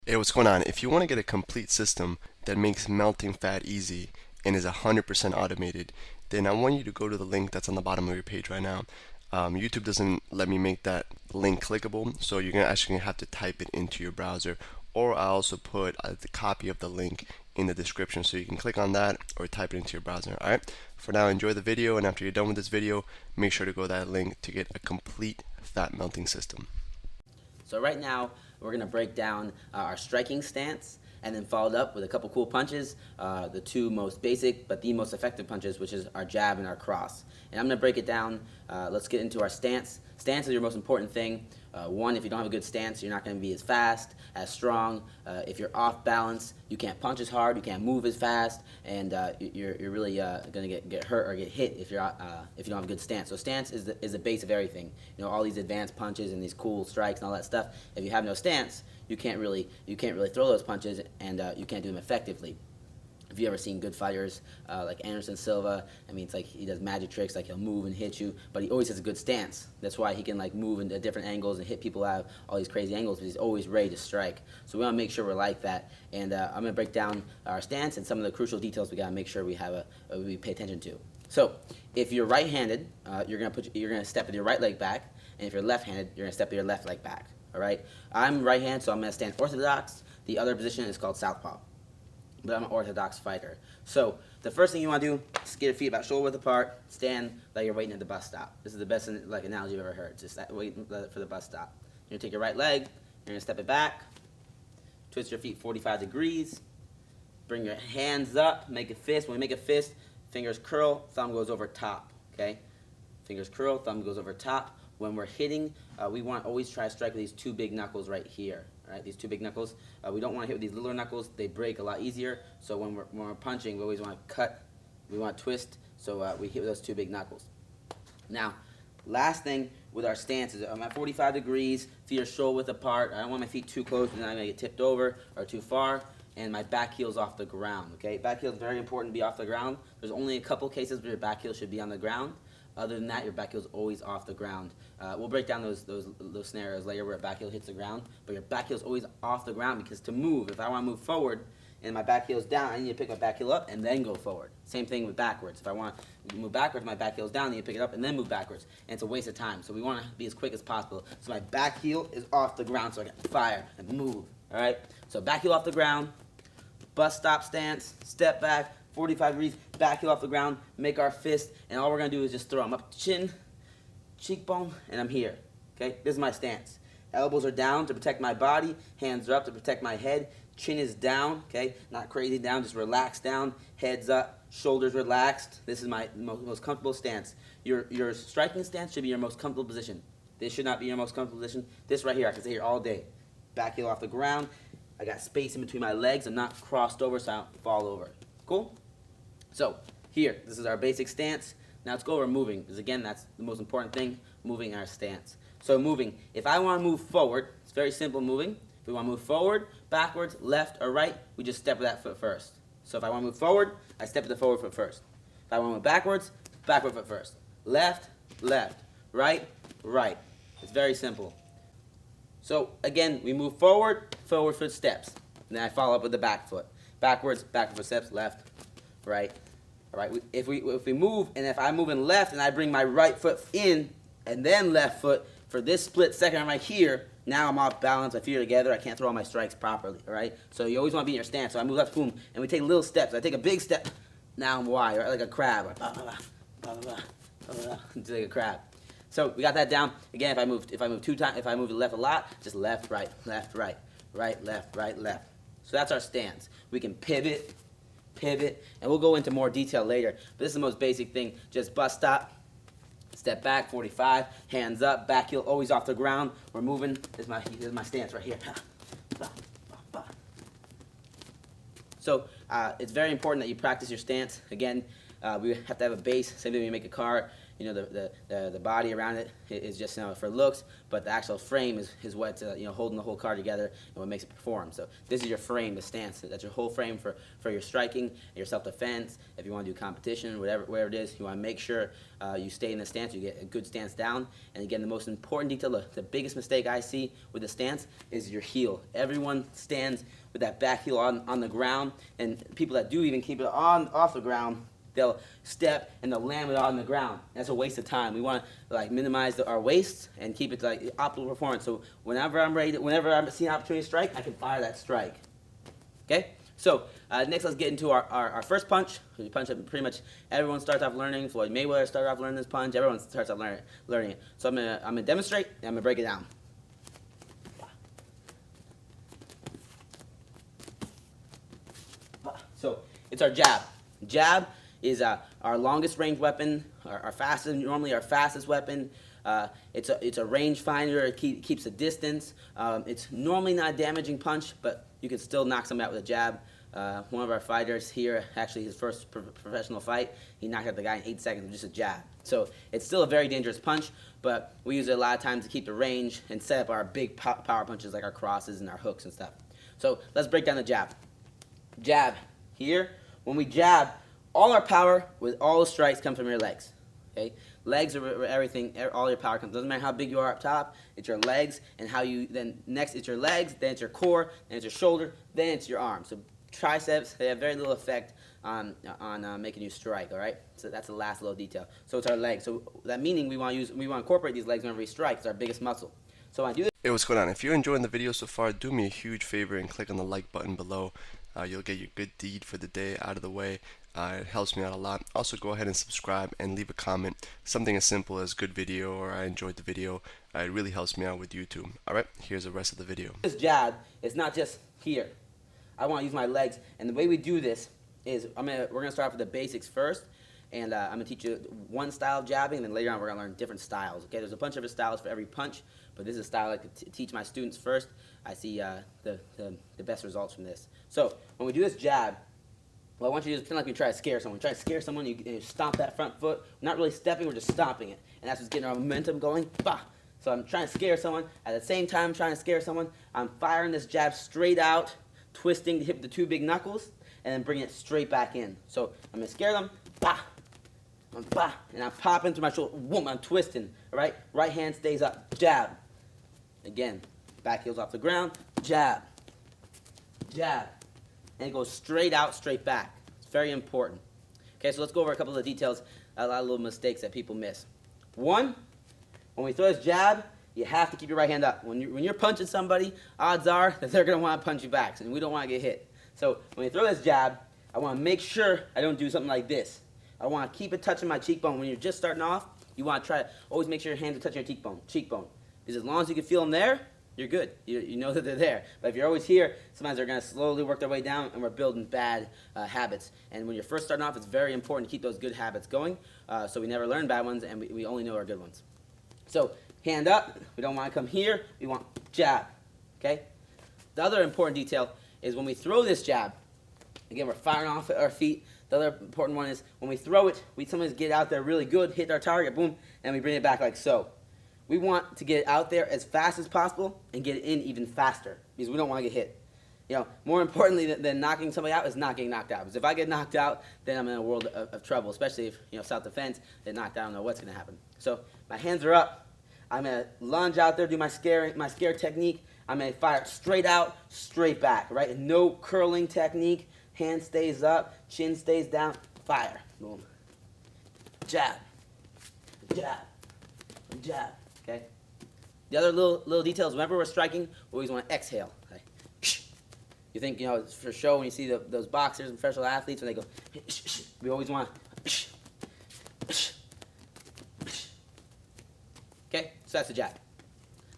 Hey, what's going on? If you want to get a complete system that makes melting fat easy and is 100% automated, then I want you to go to the link that's on the bottom of your page right now. YouTube doesn't let me make that link clickable, so you're actually gonna have to type it into your browser, or I also put the copy of the link in the description so you can click on that or type it into your browser. Alright, for now, enjoy the video, and after you're done with this video, make sure to go to that link to get a complete fat melting system. So right now, we're going to break down our striking stance, and then followed up with a couple cool punches, the two most basic but the most effective punches, which is our jab and our cross. And I'm going to break it down. Let's get into our stance. Stance is your most important thing. One, if you don't have a good stance, you're not going to be as fast, as strong. If you're off balance, you can't punch as hard, you can't move as fast, and you're really going to get hurt or get hit if you don't have a good stance. So stance is the base of everything. You know, all these advanced punches and these cool strikes and all that stuff. If you have no stance, you can't really throw those punches, and you can't do them effectively. If you ever seen good fighters like Anderson Silva, I mean, it's like he does magic tricks, like he'll move and hit you, but he always has a good stance. That's why he can like move into different angles and hit people out of all these crazy angles, because he's always ready to strike. So we want to make sure we're like that. And I'm going to break down our stance and some of the crucial details we got to make sure we have we pay attention to. So if you're right-handed, you're going to step with your right leg back, and if you're left-handed, you're going to step with your left leg back. All right. I'm right-handed, so I'm going to stand orthodox. The other position is called southpaw, but I'm an orthodox fighter. So the first thing you want to do is get your feet about shoulder width apart, stand like you're waiting at the bus stop. This is the best like analogy you've ever heard. Just waiting for the bus stop. You're going to take your right leg, you're going to step it back, twist your feet 45 degrees, bring your hands up, make a fist. When we make a fist, fingers curl, thumb goes over top, okay? Fingers curl, thumb goes over top. When we're hitting, we want to always try to strike with these two big knuckles right here. Right, these two big knuckles. We don't want to hit with these littler knuckles. They break a lot easier. So when we're punching, we always want to cut. We want to twist. So we hit with those two big knuckles. Now, last thing with our stance is I'm at 45 degrees. Feet are shoulder width apart. I don't want my feet too close, and then I'm going to get tipped over or too far. And my back heel's off the ground. Okay, back heel is very important to be off the ground. There's only a couple cases where your back heel should be on the ground. Other than that, your back heel is always off the ground. We'll break down those scenarios later where a back heel hits the ground, but your back heel is always off the ground, because to move, if I want to move forward and my back heel is down, I need to pick my back heel up and then go forward. Same thing with backwards. If I want to move backwards, my back heel is down, I need to pick it up and then move backwards. And it's a waste of time. So we want to be as quick as possible. So my back heel is off the ground so I can fire and move. All right? So back heel off the ground, bus stop stance, step back, 45 degrees, back heel off the ground, make our fist, and all we're going to do is just throw them up, chin, cheekbone, and I'm here. Okay, this is my stance. Elbows are down to protect my body, hands are up to protect my head, chin is down, okay, not crazy down, just relaxed down, heads up, shoulders relaxed. This is my most comfortable stance. Your striking stance should be your most comfortable position. This should not be your most comfortable position. This right here, I can stay here all day. Back heel off the ground, I got space in between my legs, I'm not crossed over so I don't fall over. Cool? So here, this is our basic stance. Now let's go over moving, because again, that's the most important thing, moving our stance. So moving, if I want to move forward, it's very simple moving. If we want to move forward, backwards, left, or right, we just step with that foot first. So if I want to move forward, I step with the forward foot first. If I want to move backwards, backward foot first. Left, left, right, right. It's very simple. So again, we move forward, forward foot steps. And then I follow up with the back foot. Backwards, backward foot steps, left, right. All right. If we move, and if I'm moving left and I bring my right foot in and then left foot for this split second, I'm right here. Now I'm off balance. My feet are together. I can't throw all my strikes properly. All right. So you always want to be in your stance. So I move left, boom, and we take little steps. I take a big step. Now I'm wide, right, like a crab. Just like a crab. So we got that down. Again, if I move 2 times, if I move left a lot, just left, right, right, left, right, left. So that's our stance. We can pivot, and we'll go into more detail later. But this is the most basic thing. Just bus stop, step back, 45, hands up, back heel always off the ground. We're moving. This is my stance right here. So it's very important that you practice your stance. Again, we have to have a base. Same thing when you make a car. You know, the body around it is just, you know, for looks, but the actual frame is what's, you know, holding the whole car together and what makes it perform. So this is your frame, the stance. That's your whole frame for your striking, your self-defense. If you want to do competition, whatever it is, you want to make sure you stay in the stance, you get a good stance down. And again, the most important detail, the biggest mistake I see with the stance is your heel. Everyone stands with that back heel on the ground, and people that do even keep it off the ground, they'll step and they'll land it on the ground. That's a waste of time. We want to like minimize our waste and keep it like optimal performance. So whenever I'm seeing an opportunity to strike, I can fire that strike. Okay. So next, let's get into our first punch. We punch it pretty much everyone starts off learning. Floyd Mayweather started off learning this punch. Everyone starts off learning it. So I'm gonna demonstrate and I'm gonna break it down. So it's our jab. Jab is our longest range weapon, normally our fastest weapon. It's a range finder. It keeps a distance. It's normally not a damaging punch, but you can still knock somebody out with a jab. One of our fighters here, actually his first professional fight, he knocked out the guy in 8 seconds with just a jab. So it's still a very dangerous punch, but we use it a lot of times to keep the range and set up our big power punches like our crosses and our hooks and stuff. So let's break down the jab. Jab here. When we jab, all our power with all the strikes come from your legs. Okay, legs are where everything, all your power comes. Doesn't matter how big you are up top. It's your legs, and how you then next it's your legs, then it's your core, then it's your shoulder, then it's your arms. So triceps, they have very little effect on making you strike. All right, so that's the last little detail. So it's our legs. So that meaning we want to incorporate these legs whenever we strike. It's our biggest muscle. So when I do this. Hey, what's going on? If you're enjoying the video so far, do me a huge favor and click on the like button below. You'll get your good deed for the day out of the way. It helps me out a lot. Also, go ahead and subscribe and leave a comment. Something as simple as good video or I enjoyed the video. It really helps me out with YouTube. Alright, here's the rest of the video. This jab, it's not just here. I want to use my legs. And the way we do this is we're going to start off with the basics first. And I'm going to teach you one style of jabbing, and then later on we're going to learn different styles. Okay, there's a bunch of different styles for every punch, but this is a style I like to teach my students first. I see the best results from this. So when we do this jab, what I want you to do is pretend like you try to scare someone. Try to scare someone, you stomp that front foot. We're not really stepping, we're just stomping it. And that's what's getting our momentum going. Bah! So I'm trying to scare someone. At the same time I'm trying to scare someone, I'm firing this jab straight out, twisting to hit the two big knuckles, and then bringing it straight back in. So I'm going to scare them. Bah! And I'm popping through my shoulder. Boom, I'm twisting. All right? Right hand stays up. Jab. Again. Back heel's off the ground. Jab. Jab. And it goes straight out, straight back. It's very important. Okay, so let's go over a couple of the details, a lot of little mistakes that people miss. One, when we throw this jab, you have to keep your right hand up. When you're punching somebody, odds are that they're going to want to punch you back, and we don't want to get hit. So when you throw this jab, I want to make sure I don't do something like this. I want to keep it touching my cheekbone. When you're just starting off, you want to try to always make sure your hands are touching your cheekbone. Because as long as you can feel them there, you're good. You know that they're there. But if you're always here, sometimes they're going to slowly work their way down, and we're building bad habits. And when you're first starting off, it's very important to keep those good habits going, so we never learn bad ones, and we only know our good ones. So hand up. We don't want to come here. We want jab. Okay? The other important detail is when we throw this jab, again, we're firing off at our feet. The other important one is when we throw it, we sometimes get out there really good, hit our target, boom, and we bring it back like so. We want to get it out there as fast as possible and get it in even faster because we don't want to get hit. You know, more importantly than knocking somebody out is not getting knocked out. Because if I get knocked out, then I'm in a world of trouble, especially if, you know, self-defense, get knocked out, I don't know what's going to happen. So my hands are up. I'm going to lunge out there, do my scare technique. I'm going to fire straight out, straight back, right? And no curling technique. Hand stays up, chin stays down, fire. Boom. Jab. Jab. Jab. Okay? The other little details, whenever we're striking, we always want to exhale. Okay? You think, you know, it's for show when you see those boxers and professional athletes when they go, we always want to, okay? So that's the jab.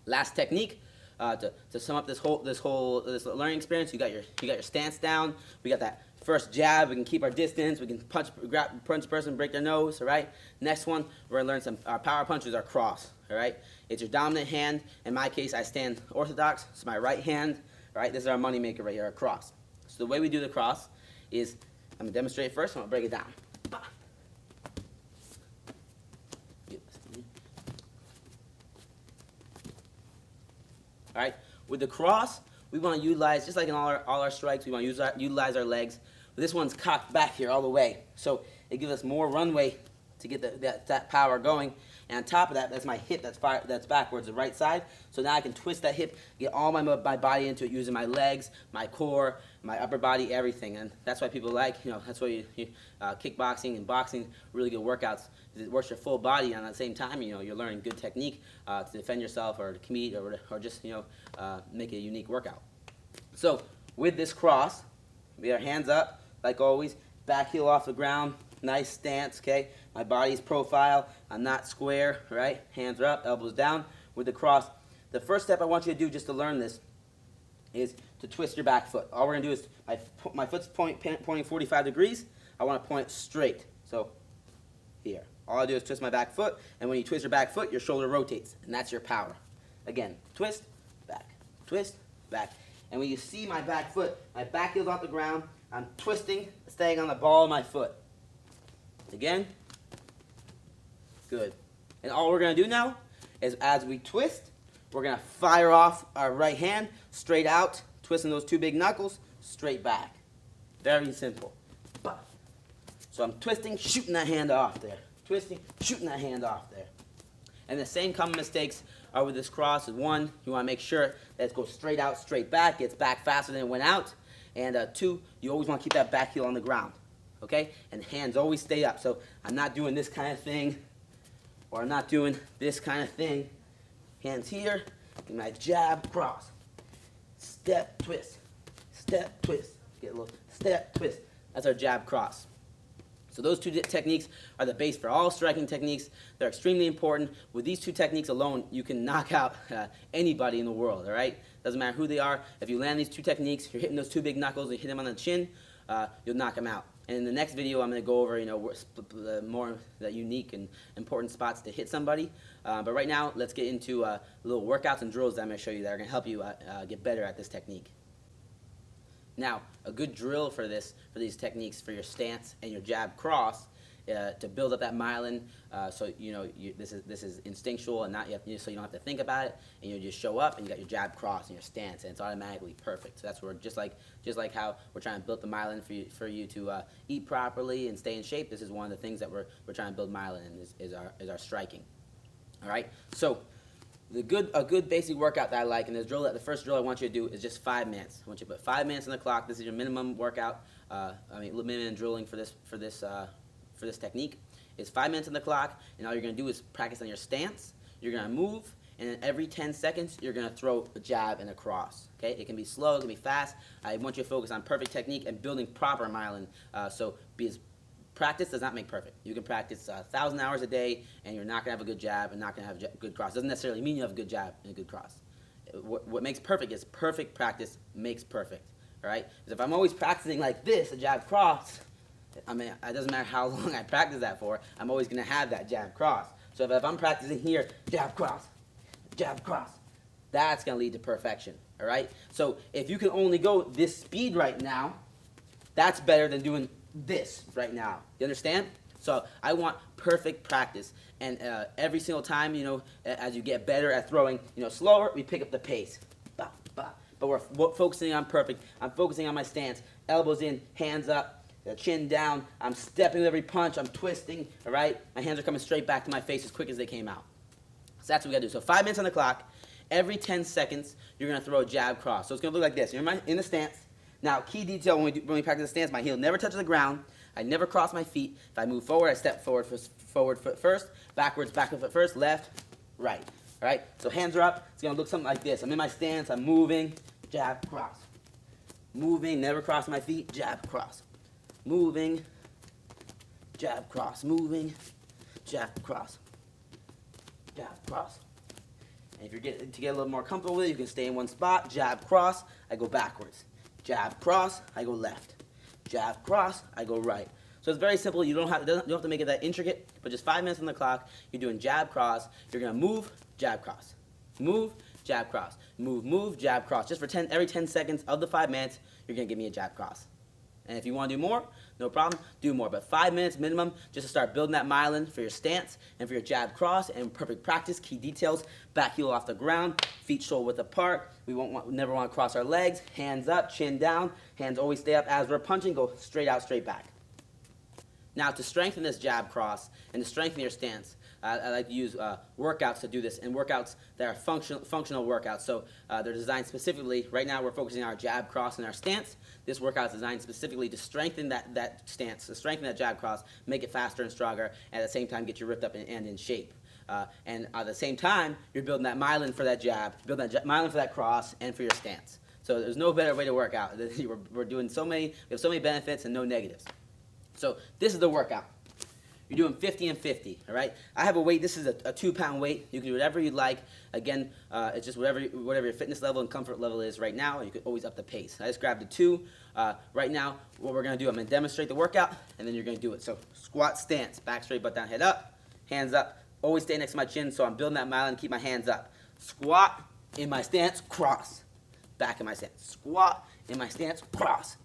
Last technique. To sum up this learning experience, you got your stance down. We got that first jab. We can keep our distance. We can punch a person, break their nose. All right. Next one, we're gonna learn our power punches, our cross. All right. It's your dominant hand. In my case, I stand orthodox. It's my right hand. All right. This is our money maker right here, our cross. So the way we do the cross is I'm gonna demonstrate it first. I'm gonna break it down. With the cross, we want to utilize, just like in all our strikes, we want to utilize our legs. But this one's cocked back here all the way. So it gives us more runway to get that power going. And on top of that, that's my hip that's backwards, the right side. So now I can twist that hip, get all my body into it using my legs, my core, my upper body, everything. And that's why people like, that's why kickboxing and boxing, really good workouts. It works your full body, and at the same time, you're learning good technique to defend yourself or to compete or just, make a unique workout. So with this cross, we have our hands up, like always, back heel off the ground, nice stance, okay? My body's profile, I'm not square, right? Hands are up, elbows down with the cross. The first step I want you to do just to learn this is to twist your back foot. All we're gonna do is, my foot's pointing 45 degrees, I wanna point straight, so here. All I do is twist my back foot, and when you twist your back foot, your shoulder rotates, and that's your power. Again, twist, back. And when you see my back foot, my back heel's off the ground, I'm twisting, staying on the ball of my foot. Again, good. And all we're going to do now is as we twist, we're going to fire off our right hand, straight out, twisting those two big knuckles, straight back. Very simple. So I'm twisting, shooting that hand off there. Twisting, shooting that hand off there. And the same common mistakes are with this cross. One, you want to make sure that it goes straight out, straight back, gets back faster than it went out. And two, you always want to keep that back heel on the ground. Okay? And hands always stay up. So I'm not doing this kind of thing, or I'm not doing this kind of thing. Hands here, and my jab, cross. Step, twist. Step, twist. Get a little step, twist. That's our jab, cross. So those two techniques are the base for all striking techniques. They're extremely important. With these two techniques alone, you can knock out anybody in the world, all right? Doesn't matter who they are. If you land these two techniques, you're hitting those two big knuckles, you hit them on the chin, you'll knock them out. And in the next video, I'm going to go over, more the unique and important spots to hit somebody. But right now, let's get into little workouts and drills that I'm going to show you that are going to help you get better at this technique. Now, a good drill for these techniques for your stance and your jab cross to build up that myelin, so this is instinctual and not so you don't have to think about it, and you just show up and you got your jab cross and your stance, and it's automatically perfect. So that's where just like how we're trying to build the myelin for you to eat properly and stay in shape. This is one of the things that we're trying to build myelin in is our striking. All right, so. A good basic workout that I like, and the first drill I want you to do is just 5 minutes. I want you to put 5 minutes on the clock. This is your minimum workout. Minimum drilling for this technique is 5 minutes on the clock, and all you're going to do is practice on your stance. You're going to move, and then every 10 seconds you're going to throw a jab and a cross. Okay, it can be slow, it can be fast. I want you to focus on perfect technique and building proper myelin. Practice does not make perfect. You can practice 1,000 hours a day, and you're not going to have a good jab and not going to have a good cross. It doesn't necessarily mean you have a good jab and a good cross. What makes perfect is perfect practice makes perfect. All right? Because if I'm always practicing like this, a jab cross, it doesn't matter how long I practice that for, I'm always going to have that jab cross. So if I'm practicing here, jab cross, that's going to lead to perfection. All right? So if you can only go this speed right now, that's better than doing this right now. You understand? So I want perfect practice, and every single time, as you get better at throwing, slower, we pick up the pace. Bah, bah. But we're focusing on perfect. I'm focusing on my stance. Elbows in, hands up, chin down. I'm stepping with every punch. I'm twisting. All right? My hands are coming straight back to my face as quick as they came out. So that's what we got to do. So 5 minutes on the clock. Every 10 seconds, you're going to throw a jab cross. So it's going to look like this. You're in the stance. Now, key detail when we practice the stance, my heel never touches the ground. I never cross my feet. If I move forward, I step forward foot first, backwards, back foot first, left, right. All right? So hands are up. It's going to look something like this. I'm in my stance. I'm moving, jab, cross. Moving, never cross my feet, jab, cross. Moving, jab, cross. Moving, jab, cross. Jab, cross. And if you're to get a little more comfortable with it, you can stay in one spot, jab, cross, I go backwards. Jab, cross, I go left. Jab, cross, I go right. So it's very simple. You don't have to make it that intricate, but just 5 minutes on the clock. You're doing jab, cross. You're going to move, jab, cross. Move, jab, cross. Move, jab, cross. Just for every 10 seconds of the 5 minutes, you're going to give me a jab, cross. And if you want to do more, no problem, do more. But 5 minutes minimum just to start building that myelin for your stance and for your jab cross. And perfect practice, key details, back heel off the ground, feet shoulder width apart. We never want to cross our legs, hands up, chin down, hands always stay up as we're punching, go straight out, straight back. Now to strengthen this jab cross and to strengthen your stance, I like to use workouts to do this, and workouts that are functional workouts. So they're designed specifically, right now we're focusing on our jab cross and our stance. This workout is designed specifically to strengthen that stance, to strengthen that jab cross, make it faster and stronger, and at the same time get you ripped up and in shape. And at the same time, you're building that myelin for that jab, building that myelin for that cross, and for your stance. So there's no better way to work out. We're doing we have so many benefits and no negatives. So this is the workout. You're doing 50 and 50, all right? I have a weight. This is a 2-pound weight. You can do whatever you'd like. Again, it's just whatever your fitness level and comfort level is right now. You could always up the pace. I just grabbed a 2. Right now, what we're going to do, I'm going to demonstrate the workout, and then you're going to do it. So squat stance, back straight, butt down, head up, hands up. Always stay next to my chin, so I'm building that myelin, keep my hands up. Squat, in my stance, cross. Back in my stance. Squat, in my stance, cross.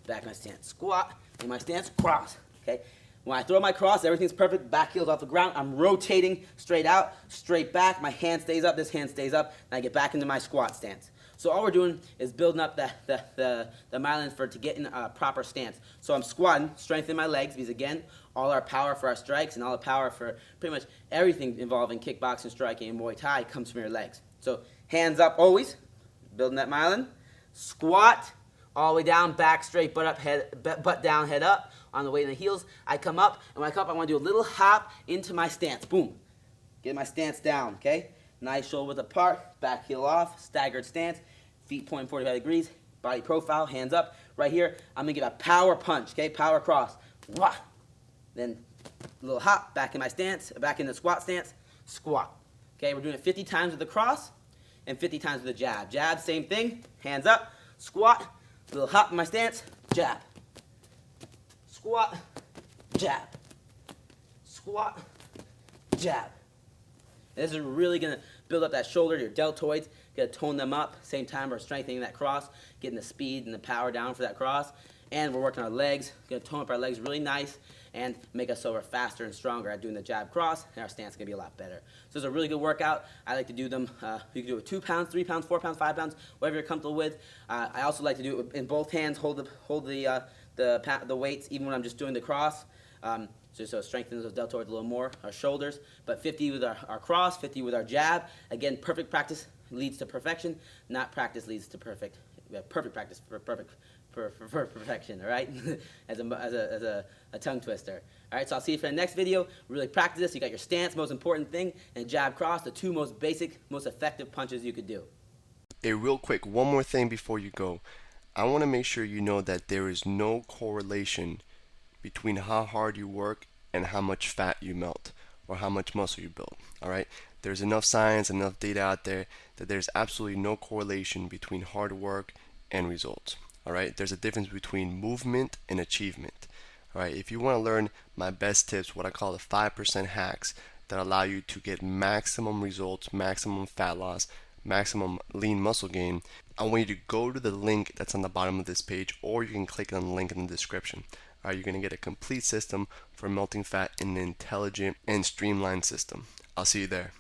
Back in my stance. Squat, in my stance, cross. Okay? When I throw my cross, everything's perfect. Back heel's off the ground. I'm rotating straight out, straight back. My hand stays up. This hand stays up. And I get back into my squat stance. So all we're doing is building up the myelin to get in a proper stance. So I'm squatting, strengthening my legs, because again, all our power for our strikes and all the power for pretty much everything involving kickboxing, striking, and Muay Thai comes from your legs. So hands up always, building that myelin. Squat, all the way down, back straight, butt down, head up. On the way in the heels, I come up, and when I come up, I want to do a little hop into my stance. Boom. Get my stance down, okay? Nice shoulder width apart, back heel off, staggered stance, feet pointing 45 degrees, body profile, hands up. Right here, I'm going to get a power punch, okay? Power cross. Wah. Then a little hop, back in my stance, back in the squat stance, squat. Okay, we're doing it 50 times with the cross and 50 times with the jab. Jab, same thing, hands up, squat, little hop in my stance, jab. Squat, jab. Squat, jab. This is really going to build up that shoulder, your deltoids, going to tone them up. Same time, we're strengthening that cross, getting the speed and the power down for that cross. And we're working our legs, going to tone up our legs really nice and make us so we're faster and stronger at doing the jab cross, and our stance is going to be a lot better. So it's a really good workout. I like to do them, you can do it with 2 pounds, 3 pounds, 4 pounds, 5 pounds, whatever you're comfortable with. I also like to do it in both hands, hold the weights even when I'm just doing the cross. So it strengthens those deltoids a little more, our shoulders. But 50 with our cross, 50 with our jab. Again, perfect practice leads to perfection. Not practice leads to perfect. Perfect practice for perfection, all right? as a tongue twister. All right, so I'll see you for the next video. Really practice this. You got your stance, most important thing, and jab cross, the 2 most basic, most effective punches you could do. Hey, real quick, one more thing before you go. I want to make sure you know that there is no correlation between how hard you work and how much fat you melt or how much muscle you build. All right, there's enough science, enough data out there that there's absolutely no correlation between hard work and results. All right, there's a difference between movement and achievement. All right, if you want to learn my best tips, what I call the 5% hacks that allow you to get maximum results, maximum fat loss, maximum lean muscle gain, I want you to go to the link that's on the bottom of this page, or you can click on the link in the description. All right, you're going to get a complete system for melting fat in an intelligent and streamlined system. I'll see you there.